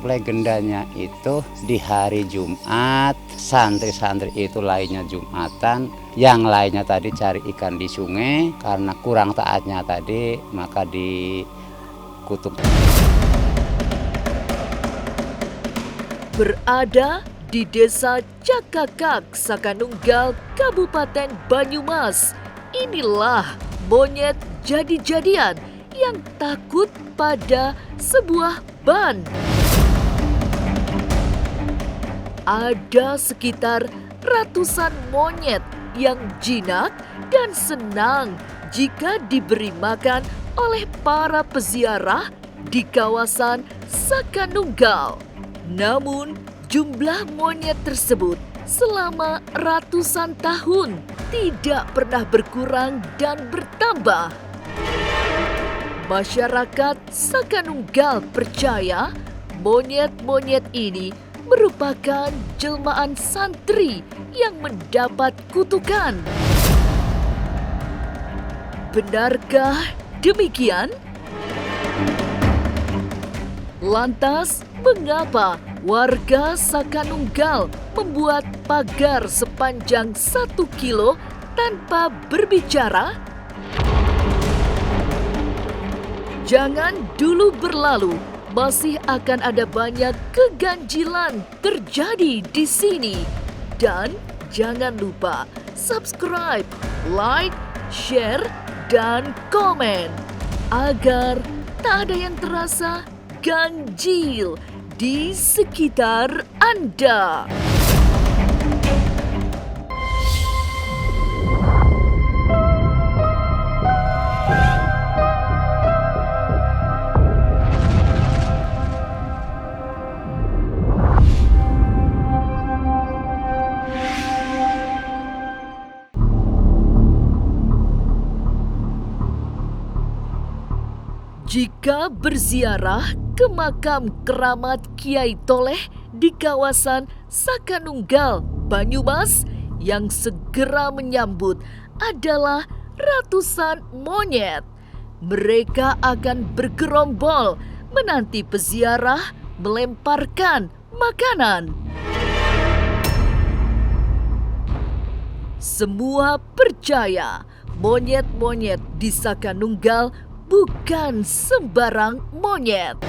legendanya itu di hari Jumat, santri-santri itu lainnya Jumatan, yang lainnya tadi cari ikan di sungai, karena kurang taatnya tadi maka dikutuk. Berada di Desa Cakakak, Sakanunggal, Kabupaten Banyumas, inilah monyet jadi-jadian yang takut pada sebuah ban. Ada sekitar ratusan monyet yang jinak dan senang jika diberi makan oleh para peziarah di kawasan Sakanunggal. Namun, jumlah monyet tersebut selama ratusan tahun tidak pernah berkurang dan bertambah. Masyarakat Sakanunggal percaya monyet-monyet ini merupakan jelmaan santri yang mendapat kutukan. Benarkah demikian? Lantas, mengapa warga Sakanunggal membuat pagar sepanjang 1 kilo tanpa berbicara? Jangan dulu berlalu, masih akan ada banyak keganjilan terjadi di sini. Dan jangan lupa subscribe, like, share, dan komen agar tak ada yang terasa ganjil di sekitar Anda. Jika berziarah ke makam keramat Kiai Toleh di kawasan Sakanunggal, Banyumas, yang segera menyambut adalah ratusan monyet. Mereka akan bergerombol menanti peziarah melemparkan makanan. Semua percaya monyet-monyet di Sakanunggal bukan sembarang monyet.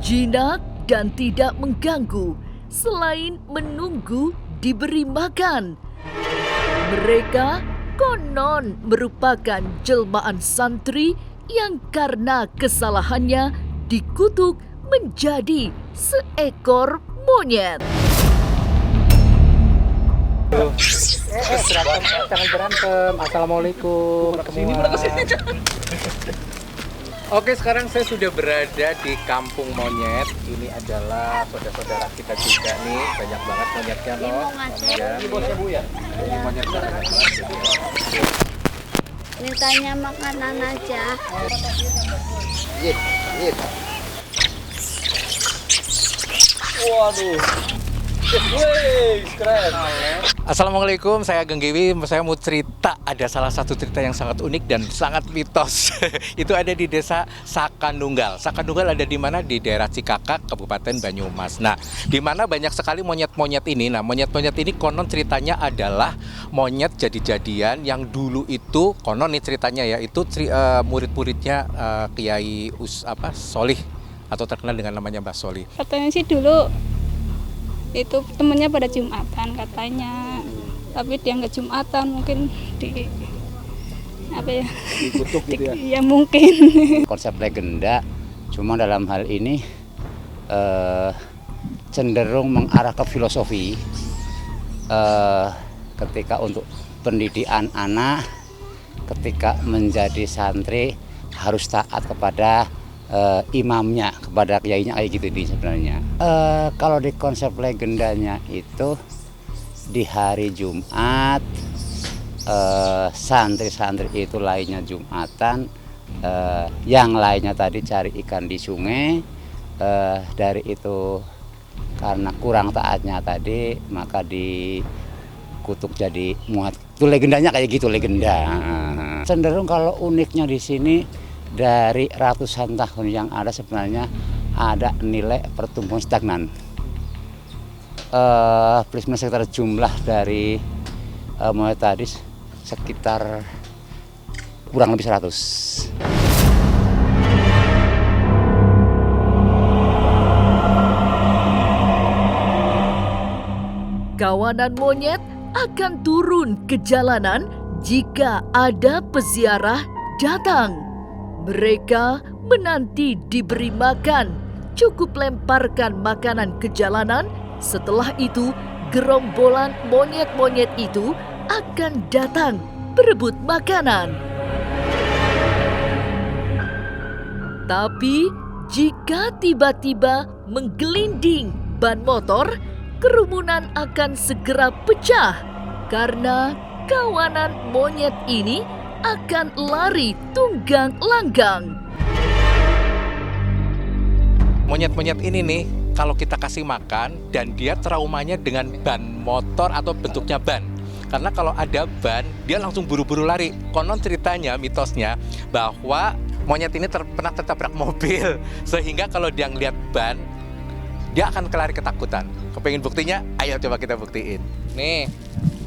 Jinak dan tidak mengganggu, selain menunggu diberi makan. Mereka konon merupakan jelmaan santri yang karena kesalahannya dikutuk menjadi seekor monyet. Jangan berantem. Assalamualaikum. Oke, sekarang saya sudah berada di Kampung Monyet. Ini adalah saudara-saudara kita juga nih. Banyak banget monyetnya loh. Ini bosnya Bu ya? Ini monyetnya. Mintanya makanan aja. Waduh. Wih, keren. Assalamualaikum, saya Ageng Giwi. Saya mau cerita, ada salah satu cerita yang sangat unik dan sangat mitos. Itu ada di Desa Sakanunggal. Sakanunggal ada di mana? Di daerah Cikakak, Kabupaten Banyumas. Nah, di mana banyak sekali monyet-monyet ini. Nah, monyet-monyet ini konon ceritanya adalah monyet jadi-jadian yang dulu itu konon nih ceritanya ya, itu murid-muridnya Kiai Solih atau terkenal dengan namanya Mbah Solih. Katanya sih dulu itu temennya pada Jumatan katanya, tapi dia nggak Jumatan, mungkin Dikutuk gitu ya? Ya mungkin. Konsep legenda, cuma dalam hal ini cenderung mengarah ke filosofi. Ketika untuk pendidikan anak, ketika menjadi santri harus taat kepada imamnya, kepada kiainya, kayak gitu di sebenarnya. Kalau di konsep legendanya itu di hari Jumat, santri-santri itu lainnya Jumatan, yang lainnya tadi cari ikan di sungai. Dari itu karena kurang taatnya tadi maka dikutuk jadi muat. Itu legendanya kayak gitu, legenda. Cenderung kalau uniknya di sini, dari ratusan tahun yang ada sebenarnya ada nilai pertumbuhan stagnan. Plus minus sekitar jumlah dari monyet tadi sekitar kurang lebih 100. Kawanan monyet akan turun ke jalanan jika ada peziarah datang. Mereka menanti diberi makan, cukup lemparkan makanan ke jalanan. Setelah itu, gerombolan monyet-monyet itu akan datang berebut makanan. Tapi jika tiba-tiba menggelinding ban motor, kerumunan akan segera pecah karena kawanan monyet ini akan lari tunggang langgang. Monyet-monyet ini nih, kalau kita kasih makan dan dia traumanya dengan ban motor atau bentuknya ban. Karena kalau ada ban, dia langsung buru-buru lari. Konon ceritanya, mitosnya, bahwa monyet ini pernah tertabrak mobil. Sehingga kalau dia ngeliat ban, dia akan kelari ketakutan. Kepengen buktinya? Ayo coba kita buktiin. Nih,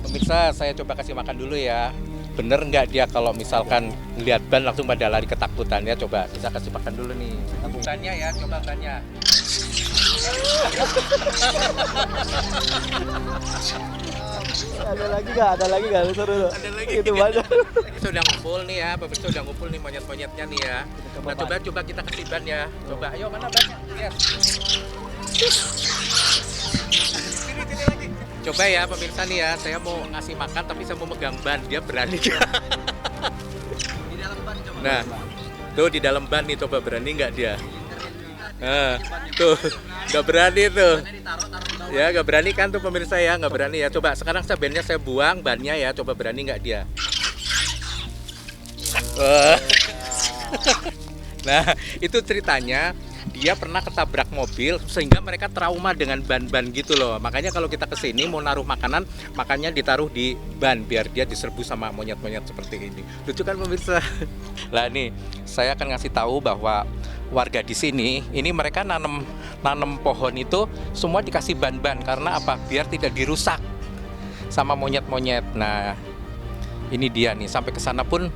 pemirsa, saya coba kasih makan dulu ya. Bener nggak dia kalau misalkan lihat ban langsung pada lari ketakutan ya? Coba kita kasih makan dulu nih. Bannya ya, coba bannya. Ada lagi nggak? Seru. Ada lagi. Itu banyak. Sudah ngumpul nih ya, pemirsa udah ngumpul nih monyet-monyetnya nih ya. Nah, coba kita kasih ban ya. Coba, ayo mana bannya? Yes. Sini lagi. Coba ya pemirsa nih ya, saya mau ngasih makan tapi saya mau megang ban, dia berani nggak? Di dalam ban coba. Nah, tuh di dalam ban nih, coba berani nggak dia? Nah, tuh nggak berani tuh. Ya nggak berani kan tuh pemirsa ya, nggak berani ya. Coba sekarang bannya saya buang bannya ya, coba berani nggak dia? Nah, itu ceritanya. Dia pernah ketabrak mobil sehingga mereka trauma dengan ban-ban gitu loh. Makanya kalau kita kesini mau naruh makanan, makanya ditaruh di ban biar dia diserbu sama monyet-monyet seperti ini. Lucu kan pemirsa? Lah nih, saya akan ngasih tahu bahwa warga di sini ini mereka nanam pohon itu semua dikasih ban-ban karena apa? Biar tidak dirusak sama monyet-monyet. Nah, ini dia nih, sampai ke sana pun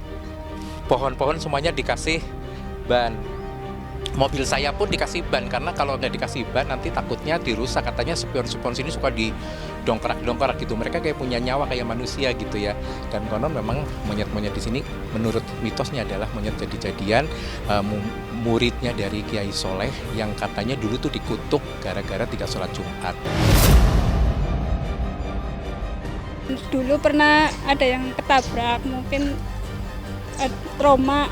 pohon-pohon semuanya dikasih ban. Mobil saya pun dikasih ban karena kalau nggak dikasih ban nanti takutnya dirusak. Katanya spion-spion sini suka didongkrak gitu. Mereka kayak punya nyawa kayak manusia gitu ya. Dan konon memang monyet-monyet di sini menurut mitosnya adalah monyet jadi-jadian muridnya dari Kiai Soleh yang katanya dulu tuh dikutuk gara-gara tidak sholat Jumat. Dulu pernah ada yang ketabrak, mungkin trauma.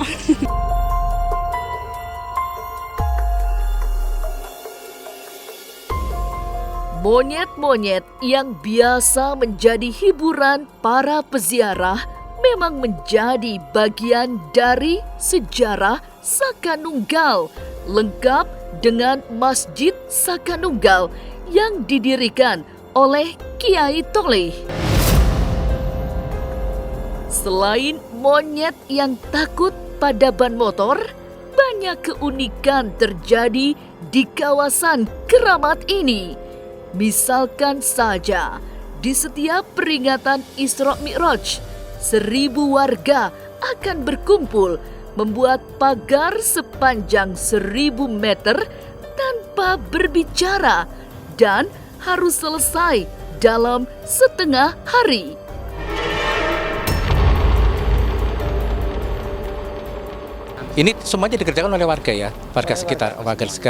Monyet-monyet yang biasa menjadi hiburan para peziarah memang menjadi bagian dari sejarah Sakanunggal, lengkap dengan Masjid Sakanunggal yang didirikan oleh Kiai Toleh. Selain monyet yang takut pada ban motor, banyak keunikan terjadi di kawasan keramat ini. Misalkan saja, di setiap peringatan Isra Mi'raj, 1000 warga akan berkumpul membuat pagar sepanjang 1000 meter tanpa berbicara dan harus selesai dalam setengah hari. Ini semuanya dikerjakan oleh warga ya, warga sekitar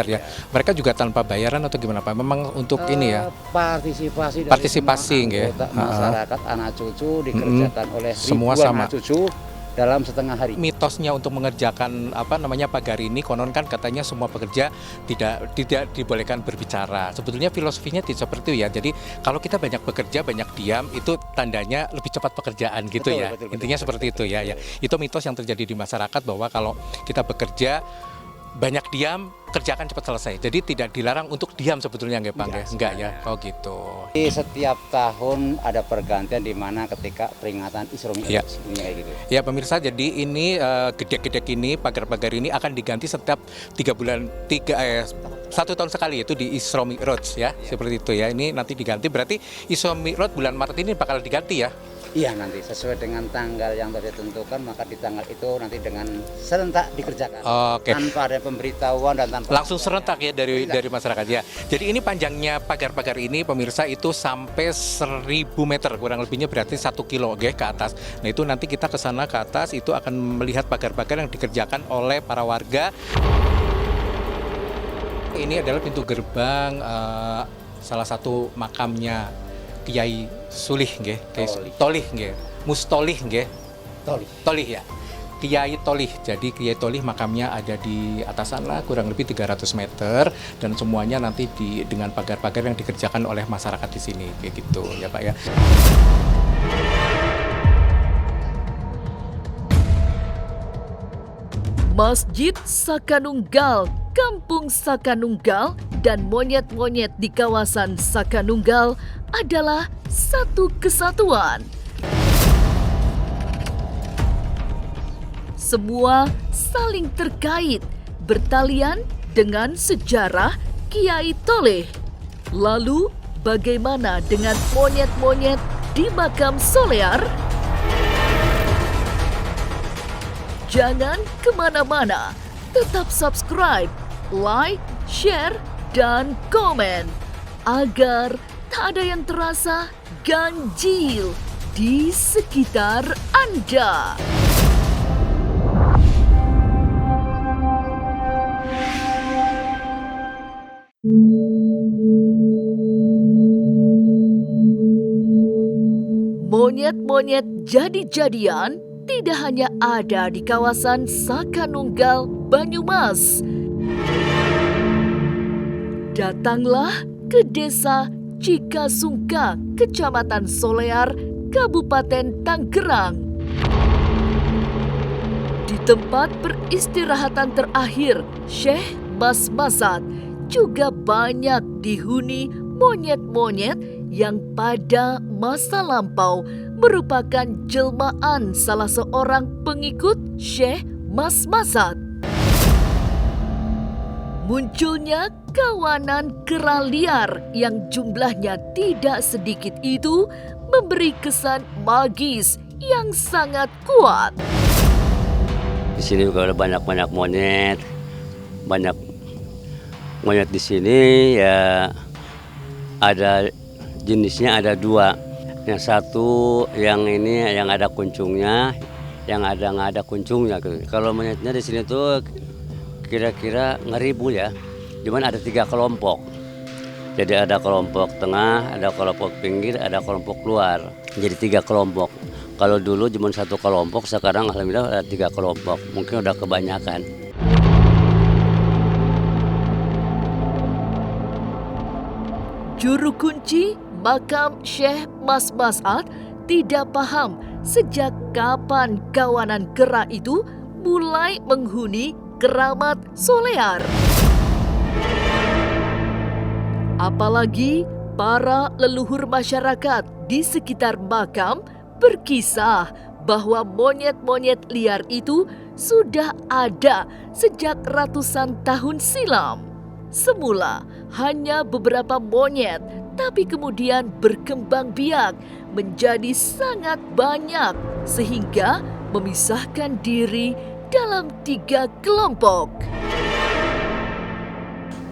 ya. Mereka juga tanpa bayaran atau gimana Pak? Memang untuk ini ya? Partisipasi dari ya. Masyarakat anak cucu dikerjakan oleh semua ribuan sama. anak cucu dalam setengah hari. Mitosnya untuk mengerjakan pagar ini konon kan katanya semua pekerja tidak dibolehkan berbicara. Sebetulnya filosofinya tidak seperti itu ya. Jadi kalau kita banyak bekerja, banyak diam, itu tandanya lebih cepat pekerjaan gitu ya. Intinya seperti itu ya. Itu mitos yang terjadi di masyarakat bahwa kalau kita bekerja banyak diam, kerjakan cepat selesai. Jadi tidak dilarang untuk diam sebetulnya nggak Bang ya? Enggak ya. Oh gitu. Di setiap tahun ada pergantian di mana ketika peringatan Isra Mi'raj ini kayak gitu. Ya pemirsa, jadi ini gedek-gedek ini, pagar-pagar ini akan diganti setiap 3 bulan 1 tahun sekali, itu di Isra Mi'raj ya, seperti itu ya. Ini nanti diganti, berarti Isra Mi'raj bulan Maret ini bakal diganti ya? Iya, nanti sesuai dengan tanggal yang sudah ditentukan, maka di tanggal itu nanti dengan serentak dikerjakan. Oke. Tanpa ada pemberitahuan dan tanpa Langsung serentak ya dari masyarakat ya. Jadi ini panjangnya pagar-pagar ini pemirsa itu sampai 1000 meter, kurang lebihnya berarti 1 kilo ke atas. Nah itu nanti kita ke sana ke atas itu akan melihat pagar-pagar yang dikerjakan oleh para warga. Ini adalah pintu gerbang salah satu makamnya Kiai Sulih nggih, Tolih nggih, Mustolih nggih. Tolih ya. Kiai Tolih. Jadi Kiai Tolih makamnya ada di atas sana kurang lebih 300 meter dan semuanya nanti dengan pagar-pagar yang dikerjakan oleh masyarakat di sini kayak gitu ya Pak ya. Masjid Sakanunggal, Kampung Sakanunggal, dan monyet-monyet di kawasan Sakanunggal adalah satu kesatuan. Semua saling terkait, bertalian dengan sejarah Kiai Toleh. Lalu, bagaimana dengan monyet-monyet di makam Solear? Jangan kemana-mana, tetap subscribe, like, share, dan komen agar tak ada yang terasa ganjil di sekitar Anda. Monyet-monyet jadi-jadian tidak hanya ada di kawasan Sakanunggal, Banyumas. Datanglah ke desa Cikasungka, Kecamatan Solear, Kabupaten Tangerang. Di tempat peristirahatan terakhir Syekh Mas Masat juga banyak dihuni monyet-monyet yang pada masa lampau merupakan jelmaan salah seorang pengikut Syekh Mas Masat. Munculnya kawanan kera liar yang jumlahnya tidak sedikit itu memberi kesan magis yang sangat kuat. Di sini juga ada banyak monyet. Banyak monyet di sini ya, ada jenisnya ada 2. Yang satu yang ini yang ada kuncungnya, yang ada nggak ada kuncungnya. Kalau monyetnya di sini tuh kira-kira 1000 ya. Cuman ada 3 kelompok. Jadi ada kelompok tengah, ada kelompok pinggir, ada kelompok luar. Jadi 3 kelompok. Kalau dulu cuma 1 kelompok, sekarang alhamdulillah ada 3 kelompok. Mungkin udah kebanyakan. Juru kunci makam Syekh Mas Masat tidak paham sejak kapan kawanan kera itu mulai menghuni keramat Solear. Apalagi para leluhur masyarakat di sekitar makam berkisah bahwa monyet-monyet liar itu sudah ada sejak ratusan tahun silam. Semula hanya beberapa monyet, tapi kemudian berkembang biak menjadi sangat banyak sehingga memisahkan diri dalam 3 kelompok.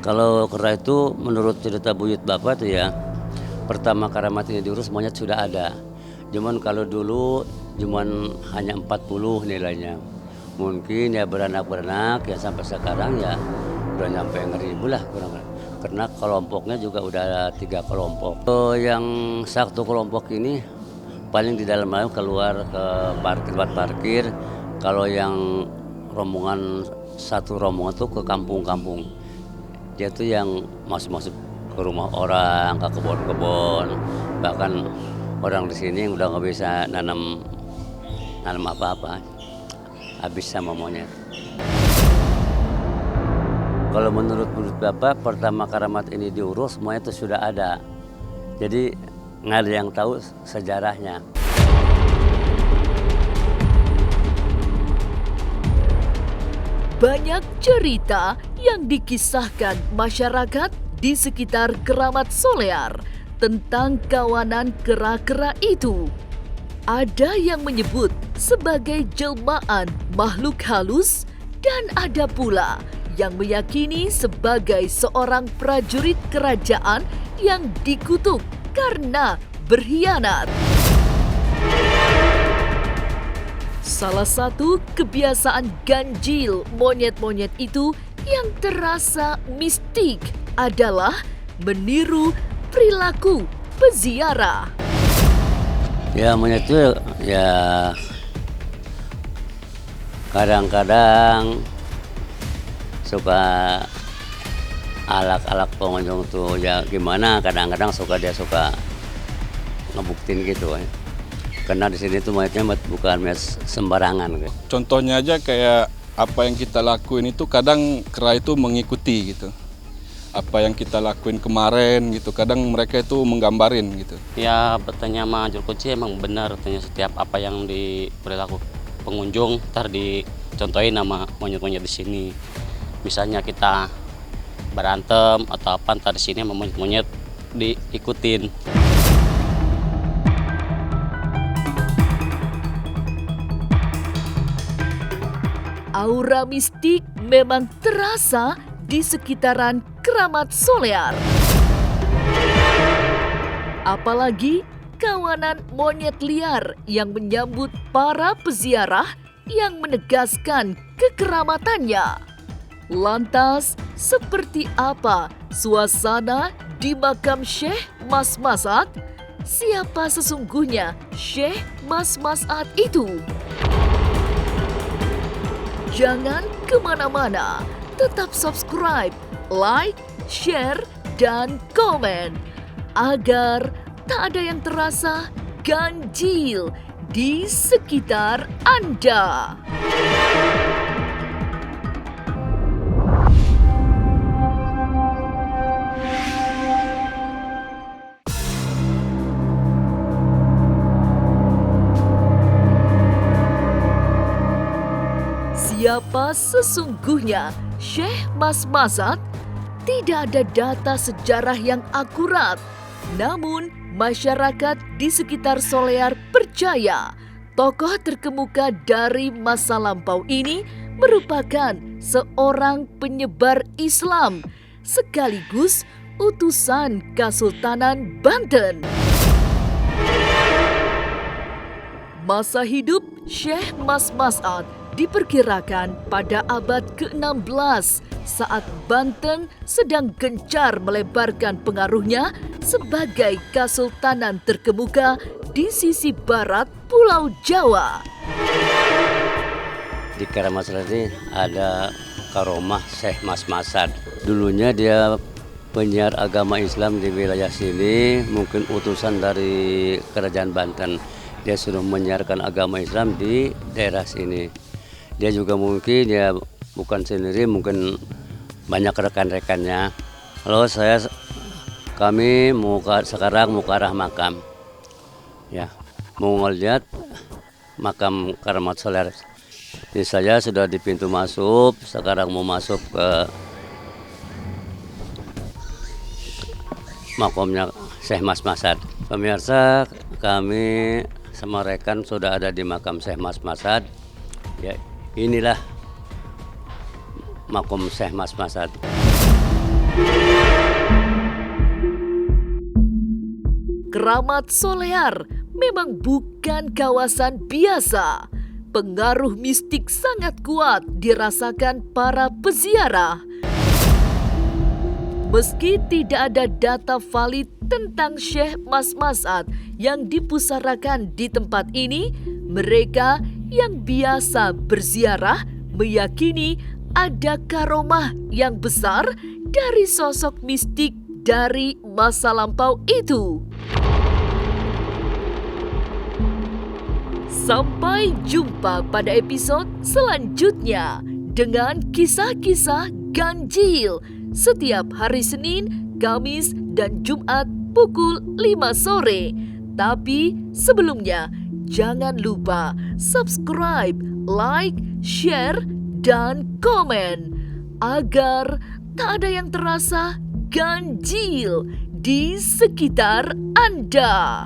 Kalau kera itu menurut cerita buyut bapak tuh ya, pertama karamat ini diurus monyet sudah ada. Cuman kalau dulu cuman hanya 40 nilainya. Mungkin ya beranak-beranak ya sampai sekarang ya udah nyampe 1000 lah kurang. Karena kelompoknya juga udah ada 3 kelompok. Yang 1 kelompok ini paling di dalam keluar ke tempat parkir. Kalau yang rombongan 1 rombongan tuh ke kampung-kampung. Dia tuh yang masuk-masuk ke rumah orang, ke kebun-kebun. Bahkan orang di sini udah nggak bisa nanam apa-apa. Habis sama monyet. Kalau menurut Bapak, pertama karamat ini diurus, semuanya itu sudah ada. Jadi nggak ada yang tahu sejarahnya. Banyak cerita yang dikisahkan masyarakat di sekitar Keramat Solear tentang kawanan kera-kera itu. Ada yang menyebut sebagai jelmaan makhluk halus dan ada pula yang meyakini sebagai seorang prajurit kerajaan yang dikutuk karena berkhianat. Salah satu kebiasaan ganjil monyet-monyet itu yang terasa mistik adalah meniru perilaku peziarah. Ya monyet itu ya kadang-kadang suka alak-alak pengunjung tuh ya gimana, kadang-kadang dia suka ngebuktiin gitu. Karena di sini tuh monyetnya bukan sembarangan. Contohnya aja kayak apa yang kita lakuin itu kadang kera itu mengikuti gitu. Apa yang kita lakuin kemarin gitu, kadang mereka itu menggambarin gitu. Ya bertanya sama Julkuci emang benar, tanya setiap apa yang diperilaku pengunjung ntar dicontohin sama monyet-monyet di sini. Misalnya kita berantem atau apa, ntar di sini sama monyet-monyet diikutin. Aura mistik memang terasa di sekitaran Keramat Solear. Apalagi kawanan monyet liar yang menyambut para peziarah yang menegaskan kekeramatannya. Lantas, seperti apa suasana di makam Syekh Mas Mas'ad? Siapa sesungguhnya Syekh Mas Mas'ad itu? Jangan kemana-mana, tetap subscribe, like, share, dan komen agar tak ada yang terasa ganjil di sekitar Anda. Siapa sesungguhnya Syekh Mas Mas'ad? Tidak ada data sejarah yang akurat. Namun, masyarakat di sekitar Solear percaya tokoh terkemuka dari masa lampau ini merupakan seorang penyebar Islam sekaligus utusan Kesultanan Banten. Masa hidup Syekh Mas Mas'ad diperkirakan pada abad ke-16 saat Banten sedang gencar melebarkan pengaruhnya sebagai kesultanan terkemuka di sisi barat Pulau Jawa. Di Keramat Solear ini ada karomah Syekh Mas Mas'ad. Dulunya dia penyiar agama Islam di wilayah sini, mungkin utusan dari kerajaan Banten. Dia sudah menyiarkan agama Islam di daerah sini. Dia juga mungkin ya bukan sendiri, mungkin banyak rekan-rekannya. Kalau kami sekarang mau ke arah makam, ya mau ngeliat makam Keramat Solear. Ini saya sudah di pintu masuk, sekarang mau masuk ke makamnya Syekh Mas Mas'ad. Pemirsa, kami sama rekan sudah ada di makam Syekh Mas Mas'ad. Ya, inilah makam Syekh Mas Mas'ad. Keramat Solear memang bukan kawasan biasa. Pengaruh mistik sangat kuat dirasakan para peziarah. Meski tidak ada data valid tentang Syekh Mas Mas'ad yang dipusarakan di tempat ini, mereka yang biasa berziarah meyakini ada karomah yang besar dari sosok mistik dari masa lampau itu. Sampai jumpa pada episode selanjutnya dengan kisah-kisah ganjil setiap hari Senin, Kamis, dan Jumat pukul 5 sore. Tapi sebelumnya, jangan lupa subscribe, like, share, dan komen agar tak ada yang terasa ganjil di sekitar Anda.